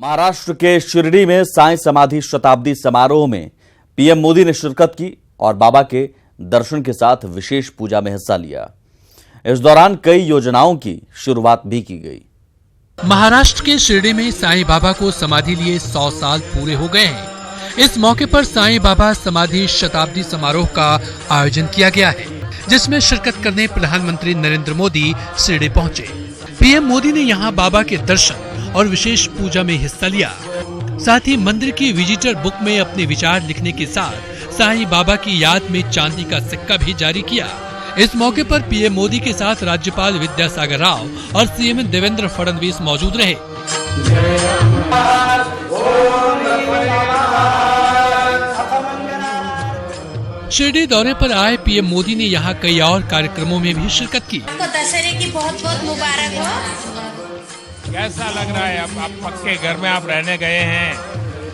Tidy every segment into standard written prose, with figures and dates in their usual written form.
महाराष्ट्र के शिरडी में साईं समाधि शताब्दी समारोह में पीएम मोदी ने शिरकत की और बाबा के दर्शन के साथ विशेष पूजा में हिस्सा लिया। इस दौरान कई योजनाओं की शुरुआत भी की गई। महाराष्ट्र के शिरडी में साईं बाबा को समाधि लिए 100 साल पूरे हो गए हैं। इस मौके पर साईं बाबा समाधि शताब्दी समारोह का आयोजन किया गया है, जिसमें शिरकत करने प्रधानमंत्री नरेंद्र मोदी शिरडी पहुंचे। पीएम मोदी ने यहां बाबा के दर्शन और विशेष पूजा में हिस्सा लिया। साथ ही मंदिर की विजिटर बुक में अपने विचार लिखने के साथ साईं बाबा की याद में चांदी का सिक्का भी जारी किया। इस मौके पर पीएम मोदी के साथ राज्यपाल विद्यासागर राव और सीएम देवेंद्र फडणवीस मौजूद रहे। शिरडी दौरे पर आए पीएम मोदी ने यहां कई और कार्यक्रमों में भी शिरकत की। दशहरे की बहुत बहुत मुबारक हो। कैसा लग रहा है? आप पक्के घर में आप रहने गए हैं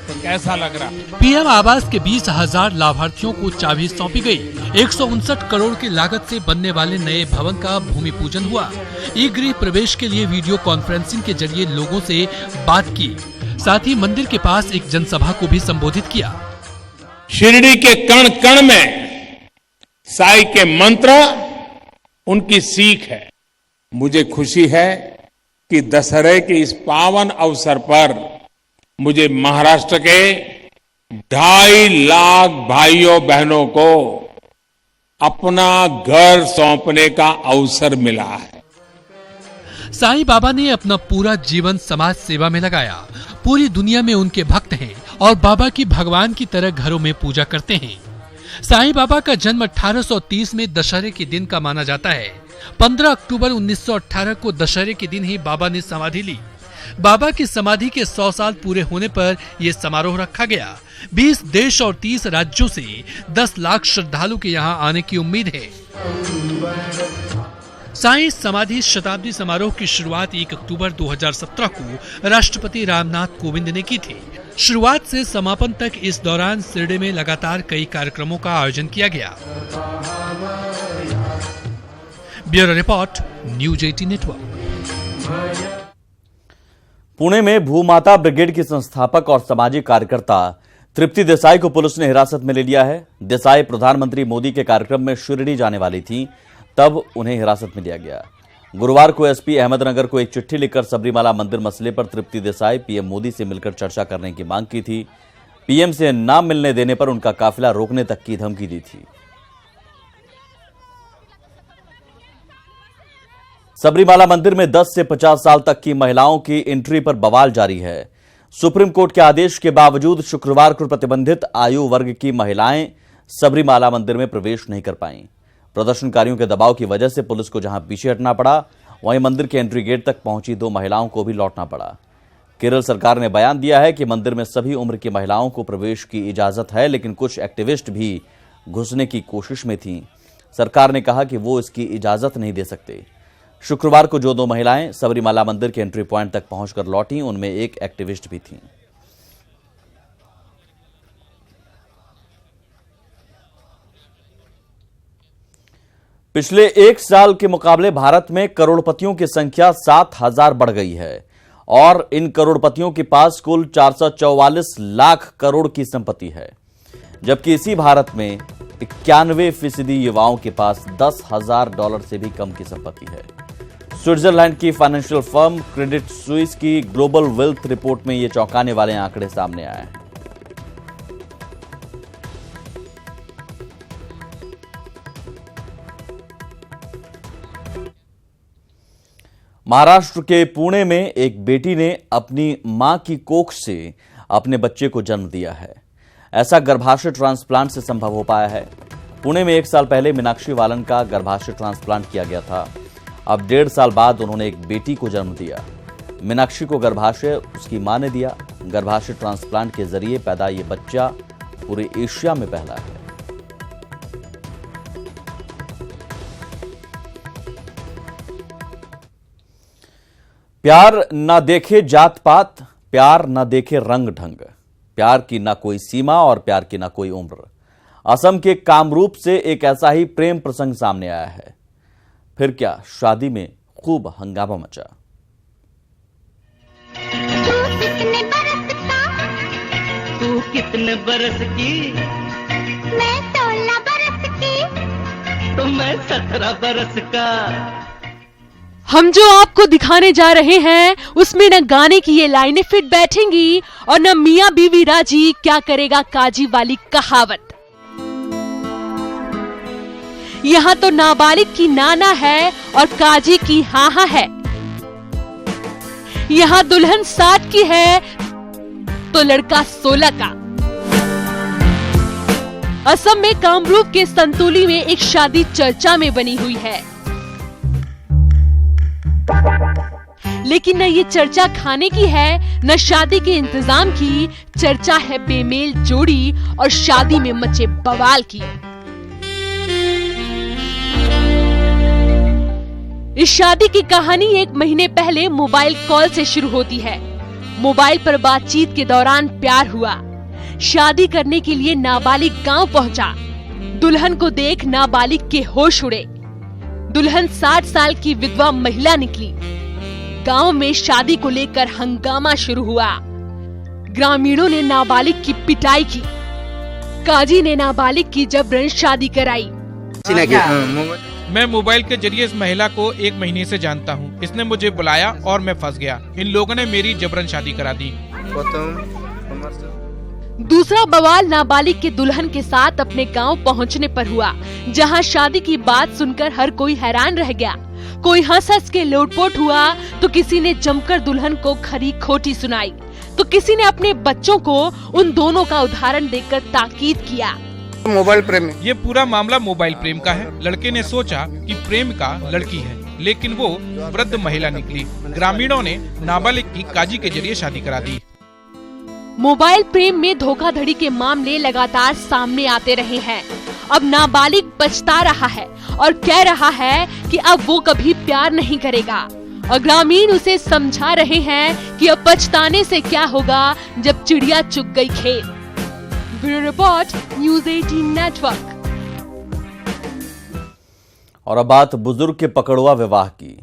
तो कैसा लग रहा? पीएम आवास के 20,000 लाभार्थियों को चाबी सौंपी गई। 159 करोड़ की लागत से बनने वाले नए भवन का भूमि पूजन हुआ। ई गृह प्रवेश के लिए वीडियो कॉन्फ्रेंसिंग के जरिए लोगों से बात की। साथ ही मंदिर के पास एक जनसभा को भी संबोधित किया। शिरडी के कण कण में साईं के मंत्र, उनकी सीख है। मुझे खुशी है कि दशहरे के इस पावन अवसर पर मुझे महाराष्ट्र के 2.5 लाख भाइयों बहनों को अपना घर सौंपने का अवसर मिला है। साईं बाबा ने अपना पूरा जीवन समाज सेवा में लगाया। पूरी दुनिया में उनके भक्त हैं और बाबा की भगवान की तरह घरों में पूजा करते हैं। साईं बाबा का जन्म 1830 में दशहरे के दिन का माना जाता है। 15 अक्टूबर 1918 को दशहरे के दिन ही बाबा ने समाधि ली। बाबा की समाधि के 100 साल पूरे होने पर यह समारोह रखा गया। 20 देश और 30 राज्यों से 10 लाख श्रद्धालु के यहां आने की उम्मीद है। साईं समाधि शताब्दी समारोह की शुरुआत 1 अक्टूबर 2017 को राष्ट्रपति रामनाथ कोविंद ने की थी। शुरुआत से समापन तक इस दौरान शिरडी में लगातार कई कार्यक्रमों का आयोजन किया गया। Bureau report, news 18 network. Pune में भूमाता ब्रिगेड की संस्थापक और सामाजिक कार्यकर्ता तृप्ति देसाई को पुलिस ने हिरासत में ले लिया है। देसाई प्रधानमंत्री मोदी के कार्यक्रम में शिरडी जाने वाली थी, तब उन्हें हिरासत में लिया गया। गुरुवार को एसपी अहमदनगर को एक चिट्ठी लिखकर सबरीमाला मंदिर मसले पर तृप्ति देसाई पीएम मोदी से मिलकर चर्चा करने की मांग की थी। पीएम से न मिलने देने पर उनका काफिला रोकने तक की धमकी दी थी। सबरीमाला मंदिर में 10 से 50 साल तक की महिलाओं की एंट्री पर बवाल जारी है। सुप्रीम कोर्ट के आदेश के बावजूद शुक्रवार को प्रतिबंधित आयु वर्ग की महिलाएं सबरीमाला मंदिर में प्रवेश नहीं कर पाईं। प्रदर्शनकारियों के दबाव की वजह से पुलिस को जहां पीछे हटना पड़ा, वहीं मंदिर के एंट्री गेट तक पहुंची 2 महिलाओं को भी लौटना पड़ा। केरल सरकार ने बयान दिया है कि मंदिर में सभी उम्र की महिलाओं को प्रवेश की इजाजत है, लेकिन कुछ एक्टिविस्ट भी घुसने की कोशिश में थीं। सरकार ने कहा कि वो इसकी इजाजत नहीं दे सकते। शुक्रवार को जो 2 महिलाएं सबरीमाला मंदिर के एंट्री पॉइंट तक पहुंचकर लौटी, उनमें एक एक्टिविस्ट भी थी। पिछले 1 साल के मुकाबले भारत में करोड़पतियों की संख्या 7,000 बढ़ गई है और इन करोड़पतियों के पास कुल 444 लाख करोड़ की संपत्ति है, जबकि इसी भारत में 91% युवाओं के पास $10,000 से भी कम की संपत्ति है। स्विट्जरलैंड की फाइनेंशियल फर्म क्रेडिट स्विस की ग्लोबल वेल्थ रिपोर्ट में ये चौंकाने वाले आंकड़े सामने आए हैं। महाराष्ट्र के पुणे में एक बेटी ने अपनी मां की कोख से अपने बच्चे को जन्म दिया है। ऐसा गर्भाशय ट्रांसप्लांट से संभव हो पाया है। पुणे में 1 साल पहले मीनाक्षी वालन का गर्भाशय ट्रांसप्लांट किया गया था। अब 1.5 साल बाद उन्होंने एक बेटी को जन्म दिया। मीनाक्षी को गर्भाशय उसकी मां ने दिया। गर्भाशय ट्रांसप्लांट के जरिए पैदा ये बच्चा पूरे एशिया में पहला है। प्यार न देखे जात पात, प्यार न देखे रंग ढंग, प्यार की ना कोई सीमा और प्यार की ना कोई उम्र। असम के कामरूप से एक ऐसा ही प्रेम प्रसंग सामने आया है। फिर क्या, शादी में खूब हंगामा मचा। कितने बरस की? मैं 16 बरस की। तो मैं 17 बरस का। हम जो आपको दिखाने जा रहे हैं उसमें न गाने की ये लाइनें फिट बैठेंगी और न मियां बीवी राजी क्या करेगा काजी वाली कहावत। यहाँ तो नाबालिग की नाना है और काजी की हाँ है। यहाँ दुल्हन 60 की है तो लड़का 16 का। असम में कामरूप के संतुली में एक शादी चर्चा में बनी हुई है, लेकिन न ये चर्चा खाने की है न शादी के इंतजाम की। चर्चा है बेमेल जोड़ी और शादी में मचे बवाल की। इस शादी की कहानी 1 महीने पहले मोबाइल कॉल से शुरू होती है। मोबाइल पर बातचीत के दौरान प्यार हुआ। शादी करने के लिए नाबालिग गांव पहुंचा। दुल्हन को देख नाबालिग के होश उड़े। दुल्हन 60 साल की विधवा महिला निकली। गांव में शादी को लेकर हंगामा शुरू हुआ। ग्रामीणों ने नाबालिग की पिटाई की। काजी ने नाबालिग की जबरन शादी कराई। मैं मोबाइल के जरिए इस महिला को 1 महीने से जानता हूँ। इसने मुझे बुलाया और मैं फंस गया। इन लोगों ने मेरी जबरन शादी करा दी। दूसरा बवाल नाबालिग के दुल्हन के साथ अपने गांव पहुंचने पर हुआ, जहां शादी की बात सुनकर हर कोई हैरान रह गया। कोई हंस हंस के लोटपोट हुआ तो किसी ने जमकर दुल्हन को खरी खोटी सुनाई, तो किसी ने अपने बच्चों को उन दोनों का उदाहरण देकर ताकीद किया। मोबाइल प्रेम, ये पूरा मामला मोबाइल प्रेम का है। लड़के ने सोचा कि प्रेमिका लड़की है, लेकिन वो वृद्ध महिला निकली। ग्रामीणों ने नाबालिग की काजी के जरिए शादी करा दी। मोबाइल प्रेम में धोखाधड़ी के मामले लगातार सामने आते रहे हैं। अब नाबालिग पछता रहा है और कह रहा है कि अब वो कभी प्यार नहीं करेगा, और ग्रामीण उसे समझा रहे हैं कि अब पछताने से क्या होगा जब चिड़िया चुग गई खेत। Bureau report, news 18 network. और अब बात बुजुर्ग के पकड़ुआ विवाह की।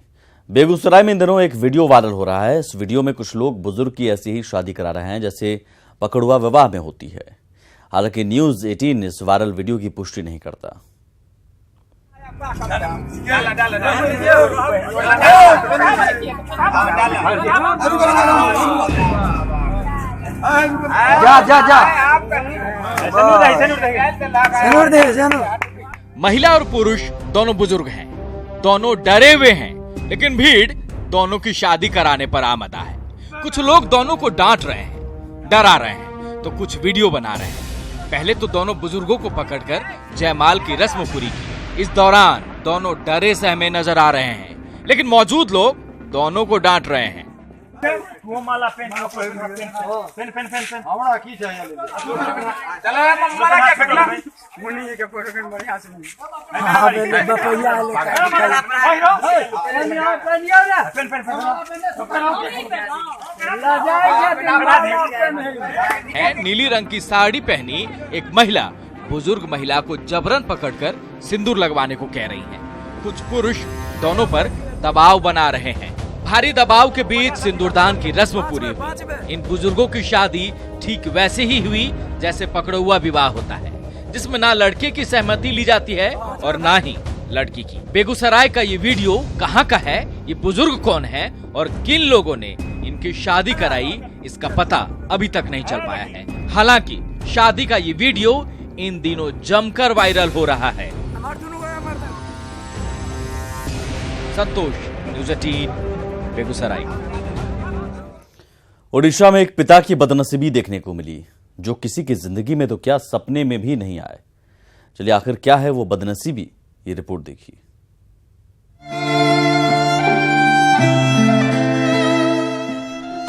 बेगूसराय में इन दिनों एक वीडियो वायरल हो रहा है। इस वीडियो में कुछ लोग बुजुर्ग की ऐसी ही शादी करा रहे हैं जैसे पकड़ुआ विवाह में होती है। हालांकि न्यूज़ 18 इस वायरल वीडियो की पुष्टि नहीं करता। महिला और पुरुष दोनों बुजुर्ग हैं, दोनों डरे हुए हैं, लेकिन भीड़ दोनों की शादी कराने पर आमदा है। कुछ लोग दोनों को डांट रहे हैं, डरा रहे हैं, तो कुछ वीडियो बना रहे हैं। पहले तो दोनों बुजुर्गों को पकड़कर जयमाल की रस्म पूरी की। इस दौरान दोनों डरे सहमे नजर आ रहे हैं, लेकिन मौजूद लोग दोनों को डांट रहे हैं। वो माला पेन की चाहिए है नीली रंग की साड़ी पहनी एक महिला बुजुर्ग महिला को जबरन पकड़कर सिंदूर लगवाने को कह रही है। कुछ पुरुष दोनों पर दबाव बना रहे हैं। भारी दबाव के बीच सिंदूरदान की रस्म पूरी हुई। इन बुजुर्गों की शादी ठीक वैसे ही हुई जैसे पकड़ुआ विवाह होता है, जिसमें ना लड़के की सहमति ली जाती है और ना ही लड़की की। बेगूसराय का ये वीडियो कहाँ का है, ये बुजुर्ग कौन है और किन लोगों ने इनकी शादी कराई, इसका पता अभी तक नहीं चल पाया है। हालांकि शादी का ये वीडियो इन दिनों जमकर वायरल हो रहा है। संतोष, न्यूज़ 18 बेगूसराय। ओडिशा में एक पिता की बदनसीबी देखने को मिली, जो किसी की जिंदगी में तो क्या सपने में भी नहीं आए। चलिए आखिर क्या है वो बदनसीबी, ये रिपोर्ट देखिए।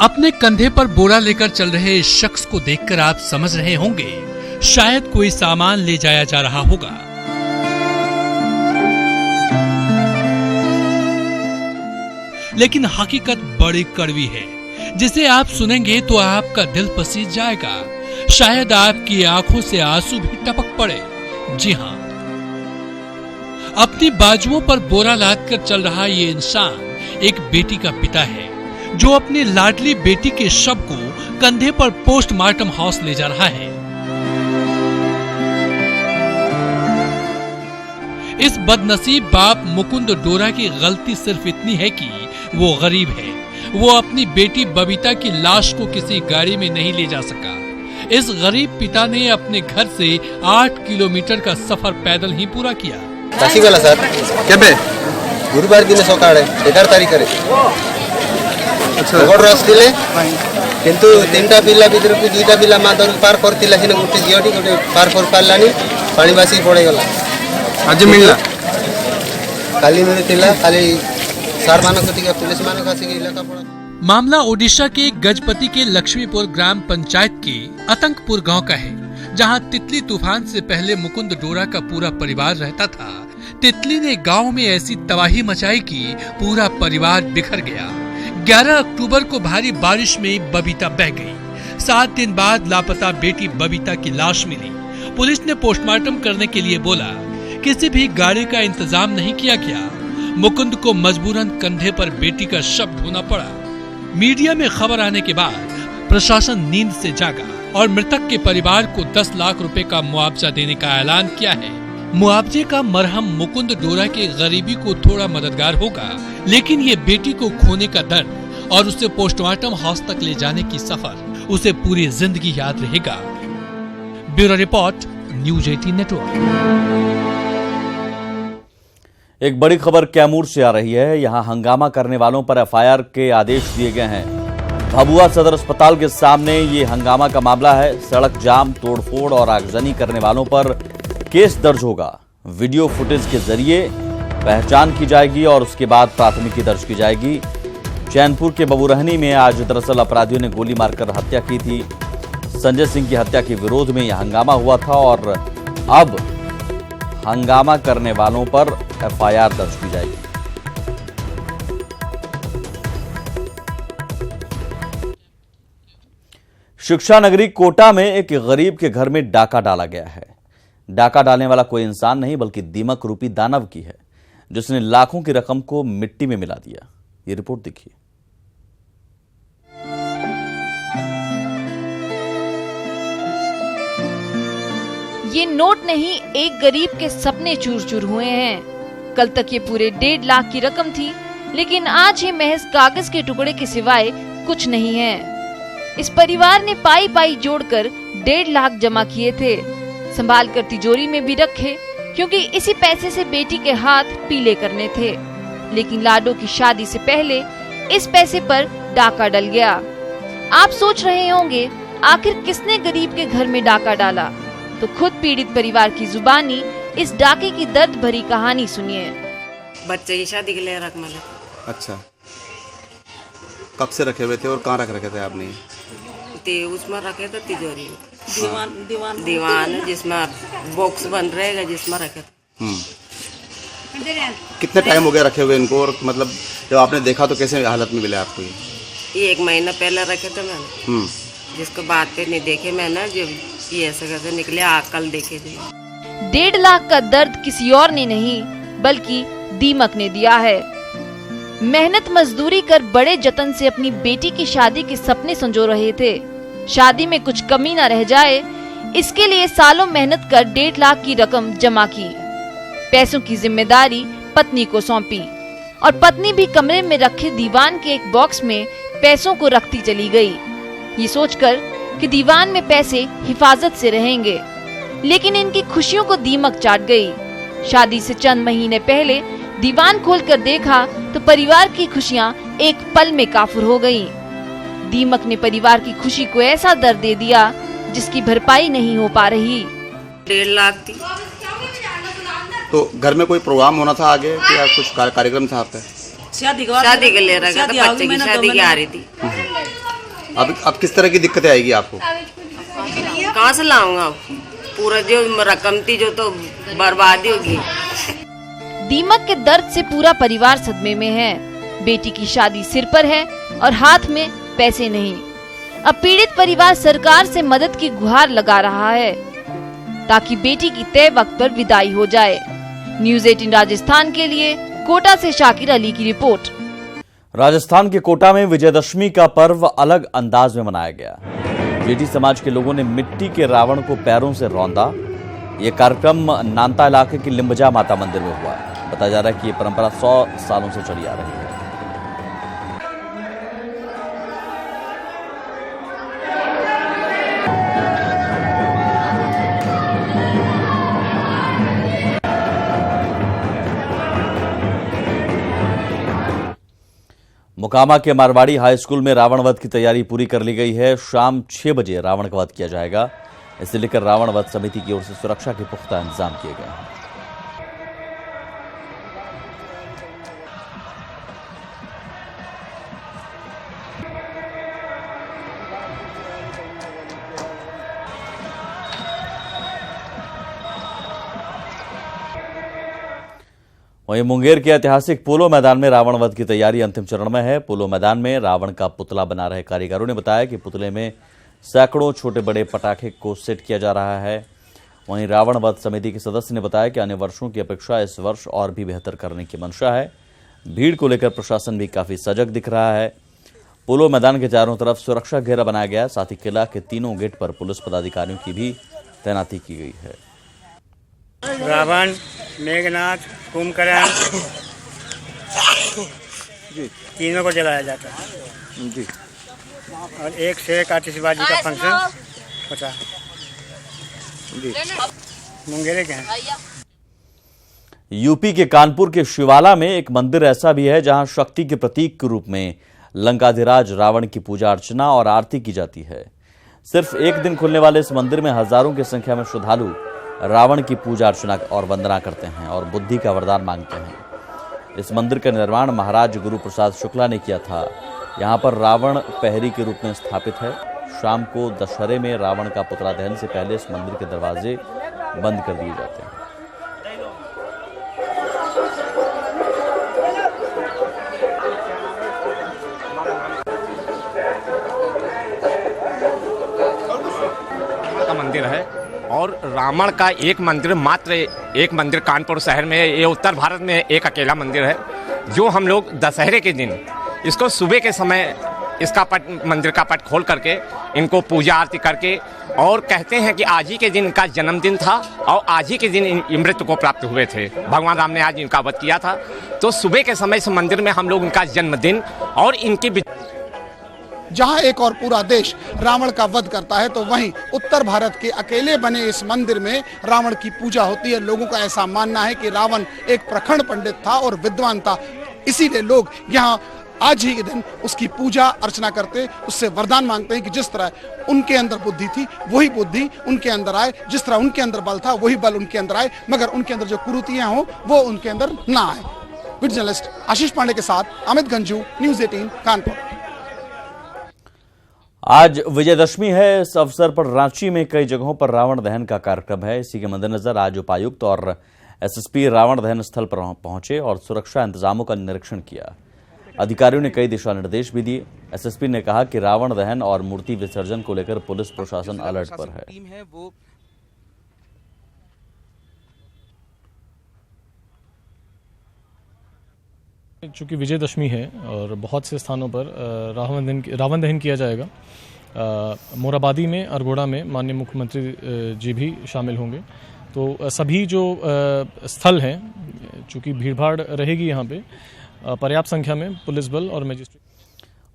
अपने कंधे पर बोरा लेकर चल रहे इस शख्स को देखकर आप समझ रहे होंगे शायद कोई सामान ले जाया जा रहा होगा। लेकिन हकीकत बड़ी कड़वी है, जिसे आप सुनेंगे तो आपका दिल पसीज जाएगा। शायद आपकी आंखों से आंसू भी टपक पड़े। जी हां, अपनी बाजुओं पर बोरा लादकर चल रहा ये इंसान एक बेटी का पिता है, जो अपनी लाडली बेटी के शव को कंधे पर पोस्टमार्टम हाउस ले जा रहा है। इस बदनसीब बाप मुकुंद डोरा की गलती सिर्फ इतनी है कि वो गरीब है। वो अपनी बेटी बबीता की लाश को किसी गाड़ी में नहीं ले जा सका। इस गरीब पिता ने अपने घर से 8 किलोमीटर का सफर पैदल ही पूरा किया। राशिगला सर केबे गुरुवार दिन सकाळे 11 तारिखरे रोड रस्तिले किंतु तीनटा पिला भीतर को दुईटा पिला मादर पार करतिला सिने गुटे जियोटी गुटे पार कर पारलानी पानीबासी पड़े गला आज मिलला काली मिलतिला खाली सार मानक टिका पुलिस मानक आसी इलाका पड़ा। मामला ओडिशा के गजपति के लक्ष्मीपुर ग्राम पंचायत के अतंकपुर गांव का है, जहां तितली तूफान से पहले मुकुंद डोरा का पूरा परिवार रहता था। तितली ने गांव में ऐसी तबाही मचाई कि पूरा परिवार बिखर गया। 11 अक्टूबर को भारी बारिश में बबीता बह गई। 7 दिन बाद लापता बेटी बबीता की लाश मिली। पुलिस ने पोस्टमार्टम करने के लिए बोला। किसी भी गाड़ी का इंतजाम नहीं किया गया। मुकुंद को मजबूरन कंधे पर बेटी का शव ढोना पड़ा। मीडिया में खबर आने के बाद प्रशासन नींद से जागा और मृतक के परिवार को 10 लाख रुपए का मुआवजा देने का ऐलान किया है। मुआवजे का मरहम मुकुंद डोरा की गरीबी को थोड़ा मददगार होगा, लेकिन ये बेटी को खोने का दर्द और उसे पोस्टमार्टम हाउस तक ले जाने की सफर उसे पूरी जिंदगी याद रहेगा। Bureau report, news 18 network. एक बड़ी खबर कैमूर से आ रही है। यहां हंगामा करने वालों पर एफआईआर के आदेश दिए गए हैं। भभुआ सदर अस्पताल के सामने ये हंगामा का मामला है। सड़क जाम, तोड़फोड़ और आगजनी करने वालों पर केस दर्ज होगा। वीडियो फुटेज के जरिए पहचान की जाएगी और उसके बाद प्राथमिकी दर्ज की जाएगी। चैनपुर के बबुरहनी में आज दरअसल अपराधियों ने गोली मारकर हत्या की थी। संजय सिंह की हत्या के विरोध में यह हंगामा हुआ था और अब हंगामा करने वालों पर एफआईआर दर्ज की जाएगी। शिक्षा नगरी कोटा में एक गरीब के घर में डाका डाला गया है। डाका डालने वाला कोई इंसान नहीं बल्कि दीमक रूपी दानव की है, जिसने लाखों की रकम को मिट्टी में मिला दिया। ये रिपोर्ट देखिए। ये नोट नहीं, एक गरीब के सपने चूर चूर हुए हैं। कल तक ये पूरे 1.5 लाख की रकम थी, लेकिन आज ये महज कागज के टुकड़े के सिवाय कुछ नहीं है। इस परिवार ने पाई पाई जोड़कर 1.5 लाख जमा किए थे। संभाल कर तिजोरी में भी रखे, क्योंकि इसी पैसे से बेटी के हाथ पीले करने थे। लेकिन लाडो की शादी से पहले इस पैसे पर डाका डल गया। आप सोच रहे होंगे आखिर किसने गरीब के घर में डाका डाला, तो खुद पीड़ित परिवार की जुबानी इस डाके की दर्द भरी कहानी सुनिए। बच्चे की शादी के लिए रख मिले। अच्छा, कब से रखे हुए थे और कहाँ रख रखे थे आपने? उसमें रखे थे तिजोरी में। दीवान जिसमें बॉक्स बन रहेगा जिसमें रखे थे। कितने टाइम हो गया रखे हुए इनको, और मतलब जब आपने देखा तो कैसे हालत में मिले आपको? ये 1 महीना पहले रखे थे मैंने, जिसको बात पे नहीं देखे मैंने, जब ये ऐसे कैसे निकले कल देखे थे। 1.5 लाख का दर्द किसी और ने नहीं बल्कि दीमक ने दिया है। मेहनत मजदूरी कर बड़े जतन से अपनी बेटी की शादी के सपने संजो रहे थे। शादी में कुछ कमी न रह जाए, इसके लिए सालों मेहनत कर 1.5 लाख की रकम जमा की। पैसों की जिम्मेदारी पत्नी को सौंपी और पत्नी भी कमरे में रखे दीवान के एक बॉक्स में पैसों को रखती चली गई, ये सोचकर कि दीवान में पैसे हिफाजत से रहेंगे। लेकिन इनकी खुशियों को दीमक चाट गई। शादी से चंद महीने पहले दीवान खोलकर देखा तो परिवार की खुशियां एक पल में काफुर हो गईं। दीमक ने परिवार की खुशी को ऐसा दर्द दे दिया जिसकी भरपाई नहीं हो पा रही। 1.5 लाख थी। तो घर में कोई प्रोग्राम होना था आगे या कुछ कार्यक्रम था आपका? शादी के लिए रखा था, बच्चे की शादी की आ रही थी। अब किस तरह की दिक्कतें आएगी आपको? कहाँ से लाऊंगा? पूरा जो रकम थी जो तो बर्बादी होगी। दीमक के दर्द से पूरा परिवार सदमे में है। बेटी की शादी सिर पर है और हाथ में पैसे नहीं। अब पीड़ित परिवार सरकार से मदद की गुहार लगा रहा है ताकि बेटी की तय वक्त पर विदाई हो जाए। न्यूज 18 राजस्थान के लिए कोटा से शाकिर अली की रिपोर्ट। राजस्थान के कोटा में विजयदशमी का पर्व अलग अंदाज में मनाया गया। जेठी समाज के लोगों ने मिट्टी के रावण को पैरों से रौंदा। ये कार्यक्रम नानता इलाके की लिम्बजा माता मंदिर में हुआ। बताया जा रहा है कि ये परंपरा 100 सालों से चली आ रही है। मोकामा के मारवाड़ी हाई स्कूल में रावण वध की तैयारी पूरी कर ली गई है। शाम 6 बजे रावण का वध किया जाएगा। इसे लेकर रावण वध समिति की ओर से सुरक्षा के पुख्ता इंतजाम किए गए हैं। वहीं मुंगेर के ऐतिहासिक पोलो मैदान में रावण वध की तैयारी अंतिम चरण में है। पोलो मैदान में रावण का पुतला बना रहे कारीगरों ने बताया कि पुतले में सैकड़ों छोटे बड़े पटाखे को सेट किया जा रहा है। वहीं रावण वध समिति के सदस्य ने बताया कि अन्य वर्षों की अपेक्षा इस वर्ष और भी बेहतर करने की मंशा है। भीड़ को लेकर प्रशासन भी काफी सजग दिख रहा है। पोलो मैदान के चारों तरफ सुरक्षा घेरा बनाया गया है। साथ ही किला के तीनों गेट पर पुलिस पदाधिकारियों की भी तैनाती की गई है। रावण, मेघनाथ, कुंभकर्ण तीनों को जलाया जाता है जी। और एक से एक आतिशबाजी का फंक्शन होता है जी। मुंगेर के हैं। यूपी के कानपुर के शिवाला में एक मंदिर ऐसा भी है जहां शक्ति के प्रतीक के रूप में लंकाधिराज रावण की पूजा अर्चना और आरती की जाती है। सिर्फ एक दिन खुलने वाले इस मंदिर में हजारों की संख्या में श्रद्धालु रावण की पूजा अर्चना और वंदना करते हैं और बुद्धि का वरदान मांगते हैं। इस मंदिर का निर्माण महाराज गुरु प्रसाद शुक्ला ने किया था। यहाँ पर रावण पहरी के रूप में स्थापित है। शाम को दशहरे में रावण का पुतला दहन से पहले इस मंदिर के दरवाजे बंद कर दिए जाते हैं। का मंदिर है और रावण का एक मंदिर, मात्र एक मंदिर कानपुर शहर में, ये उत्तर भारत में एक अकेला मंदिर है जो हम लोग दशहरे के दिन इसको सुबह के समय इसका पट, मंदिर का पट खोल करके इनको पूजा आरती करके, और कहते हैं कि आज ही के दिन इनका जन्मदिन था और आज ही के दिन मृत्यु को प्राप्त हुए थे। भगवान राम ने आज इनका वध किया था, तो सुबह के समय इस मंदिर में हम लोग इनका जन्मदिन और इनकी जहां एक और पूरा देश रावण का वध करता है, तो वहीं उत्तर भारत के अकेले बने इस मंदिर में रावण की पूजा होती है। लोगों का ऐसा मानना है कि रावण एक प्रखंड पंडित था और विद्वान था, इसीलिए लोग यहाँ आज ही के दिन उसकी पूजा अर्चना करते, उससे वरदान मांगते हैं कि जिस तरह उनके अंदर बुद्धि थी वही बुद्धि उनके अंदर आए, जिस तरह उनके अंदर बल था वही बल उनके अंदर आए, मगर उनके अंदर जो कुरीतियां हो वो उनके अंदर ना आए। वीडियो जर्नलिस्ट आशीष पांडे के साथ अमित गंजू, न्यूज 18 कानपुर। आज विजयदशमी है। इस अवसर पर रांची में कई जगहों पर रावण दहन का कार्यक्रम है। इसी के मद्देनजर आज उपायुक्त और एसएसपी रावण दहन स्थल पर पहुंचे और सुरक्षा इंतजामों का निरीक्षण किया। अधिकारियों ने कई दिशा निर्देश भी दिए। एसएसपी ने कहा कि रावण दहन और मूर्ति विसर्जन को लेकर पुलिस प्रशासन अलर्ट पर है। चूँकि विजयदशमी है और बहुत से स्थानों पर रावण दहन किया जाएगा। मोराबादी में, अरगोड़ा में माननीय मुख्यमंत्री जी भी शामिल होंगे। तो सभी जो स्थल हैं, चूँकि भीड़भाड़ रहेगी यहाँ पे, पर्याप्त संख्या में पुलिस बल और मजिस्ट्रेट।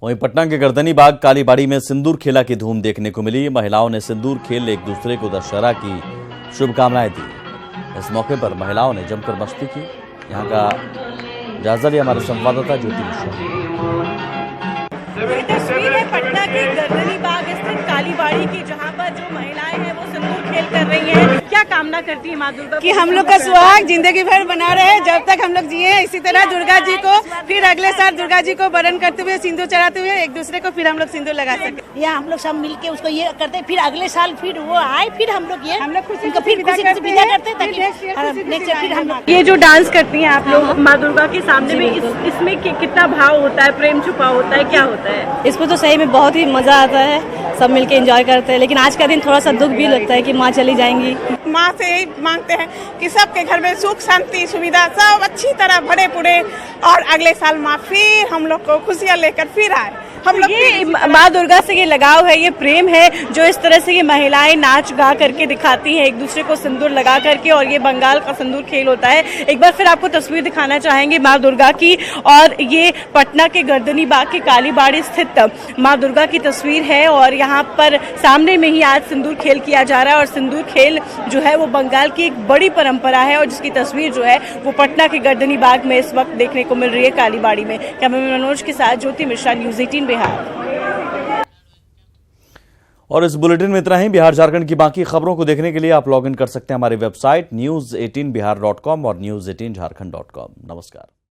वहीं पटना के गर्दनी बाग कालीबाड़ी में सिंदूर खेला की धूम देखने को मिली। महिलाओं ने सिंदूर खेल एक दूसरे को दशहरा की शुभकामनाएं दी। इस मौके पर महिलाओं ने जमकर मस्ती की। यहाँ का जायजा लिया हमारे संवाददाता ज्योति मिश्रा। तस्वीर है पटना के गर्दनी बाग स्थित कालीबाड़ी की, जहाँ पर जो महिलाएं हैं वो सिंदूर खेल कर रही हैं। क्या कामना करती है माँ दुर्गा? कि हम लोग का सुहाग जिंदगी भर बना रहे, जब तक हम लोग जिए। इसी तरह दुर्गा जी को फिर अगले साल दुर्गा जी को वरण करते हुए, सिंदूर चढ़ाते हुए एक दूसरे को फिर हम लोग सिंदूर लगा सके। या हम लोग सब मिलके उसको ये करते, फिर अगले साल फिर वो आए, फिर हम लोग ये खुशी फिर खुशी से विदा करते, ताकि नेक्स्ट फिर हम लोग ये जो डांस करती हैं आप लोग माँ दुर्गा के सामने में, इसमें कितना भाव होता है, प्रेम छुपा होता है, क्या होता है? इसको तो सही में बहुत ही मजा आता है, सब मिलके एंजॉय करते हैं। लेकिन आज का दिन थोड़ा सा दुख भी लगता है कि माँ चली जाएंगी। माँ से यही मांगते हैं कि सबके घर में सुख शांति सुविधा सब अच्छी तरह भरे पूरे, और अगले साल माँ फिर हम लोग को खुशियाँ लेकर फिर आए। हम लोग ये माँ दुर्गा से ये लगाव है, ये प्रेम है, जो इस तरह से ये महिलाएं नाच गा करके दिखाती हैं एक दूसरे को सिंदूर लगा करके, और ये बंगाल का सिंदूर खेल होता है। एक बार फिर आपको तस्वीर दिखाना चाहेंगे माँ दुर्गा की, और ये पटना के गर्दनी बाग के कालीबाड़ी स्थित माँ दुर्गा की तस्वीर है, और यहाँ पर सामने में ही आज सिंदूर खेल किया जा रहा है। और सिंदूर खेल जो है वो बंगाल की एक बड़ी परंपरा है, और जिसकी तस्वीर जो है वो पटना के गर्दनी बाग में इस वक्त देखने को मिल रही है, कालीबाड़ी में। कैमरामैन मनोज के साथ ज्योति मिश्रा, न्यूज़ 18 बिहार। और इस बुलेटिन में इतना ही। बिहार झारखंड की बाकी खबरों को देखने के लिए आप लॉग इन कर सकते हैं हमारी वेबसाइट news18bihar.com और news18jharkhand.com। नमस्कार।